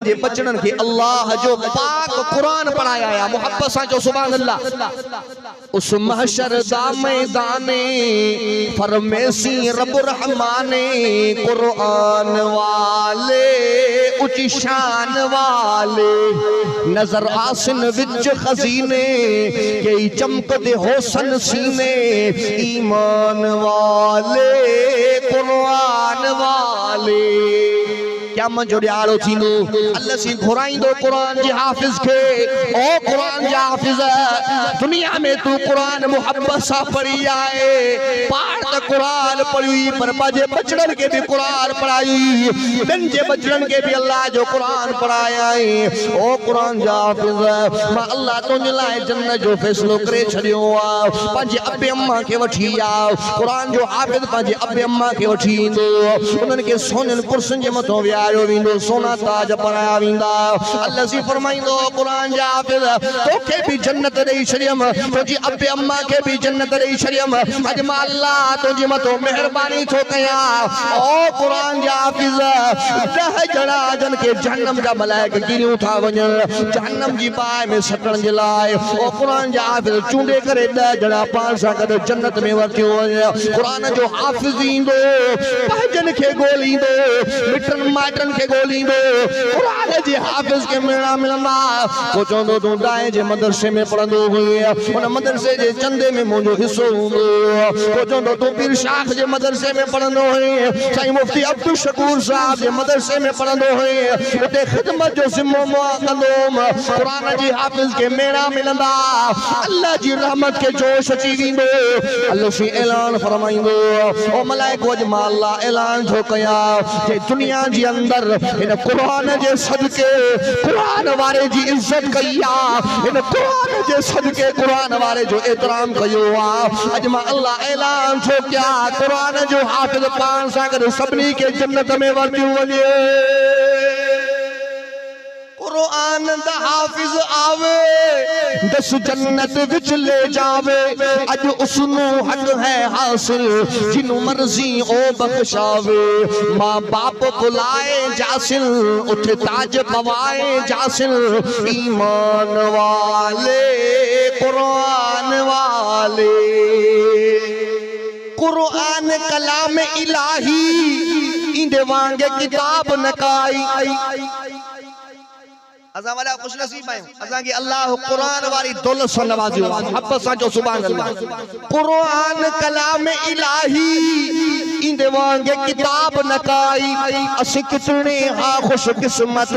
जे बचड़न के अल्लाह जो पाक कुरान पढ़ाया है मोहब्बत सा जो सुभान अल्लाह उस महशर दा मैदाने फरमेसी रब रहमाने कुरान वाले उची शान वाले नजर आसिन विच खजीने कई चमकदे होसन सीने ईमान वाले कुरान वाले क्या मंजोड़ियाड़ो थींदो अल्लाह सी घुराइंदो कुरान जे हाफिज के ओ कुरान जे हाफिज दुनिया में तू कुरान मोहब्बत सा पढ़ी आए पाठ त कुरान पढ़ी पर बाजे बचड़न के भी कुरान पढ़ाई बिन जे बचड़न के भी अल्लाह जो कुरान पढ़ाया ओ कुरान जे हाफिज मां अल्लाह तुझे लाए जन्नत जो फैसलो करे छड़ियो आ पंजे अबे अम्मा के वठी आ कुरान जो हाफिज पंजे अबे अम्मा के वठी इंदो उनन के सोनन कुर्सन जे मथो आयो विंदो सोना ताज पराया विंदा अल्लाह सी फरमाइंदो कुरान जा हाफिज तोखे भी जन्नत देई छड़ियम तुजी अबे अम्मा के भी जन्नत देई छड़ियम अज मां अल्लाह तुजी मतो मेहरबानी थो कया ओ कुरान जा हाफिज दह जड़ा जन के जहन्नम जा मलाइक गिरियो था वजन जहन्नम जी पाए में सटण जे लाए ओ कुरान जा हाफिज चूंडे करे दह जड़ा पाण सा कद जन्नत में वरतियो कुरान जो हाफिज इंदो पहजन के गोलींदो मिटन माटन के गोलींदो कुरान जी हाफिज के मेरा मिलंदा को चोंदो तू दाए जे मदरसे में पढ़ंदो हुई उन मदरसे जे चंदे में मुंजो हिस्सो हुंदो को चोंदो तू पीर शाख जे मदरसे में पढ़ंदो हुई साईं मुफ्ती अब्दुल शकूर साहब जे मदरसे में पढ़ंदो हुई उते खिदमत जो जिम्मो कंदो कुरान जी हाफिज के मेरा मिलंदा अल्लाह जी रहमत के जोश अची विंदो अल्लाह सी ऐलान फरमाइंदो ओ मलाइको अज मां अल्लाह ऐलान थो कया जे दुनिया जी अंदर इन कुरान जे सदके कुरान वारे जी इज्जत कई आ इन कुरान जे सदके कुरान वारे जो एहतराम कयो आ अज मां अल्लाह ऐलान छो क्या कुरान जो हाफिज पान सा गॾु सभिनी के जन्नत में वरतियो वञे कुरान दा हाफिज आवे दस जन्नत विच ले जावे अज उसनु हक है हासिल जिनु मर्जी ओ बख्शावे मां बाप बुलाए जासिल उठ ताज पवाए जासिल ईमान वाले कुरान वाले कुरान कलाम इलाही इंदे वांगे किताब नकाई असा वाला खुश नसीब आयो असा की अल्लाह कुरान वाली दौलत से नवाजियो मोहब्बत सा जो सुभान अल्लाह कुरान कलाम इलाही इंदे वांगे किताब नकाई असी कितने हा खुश किस्मत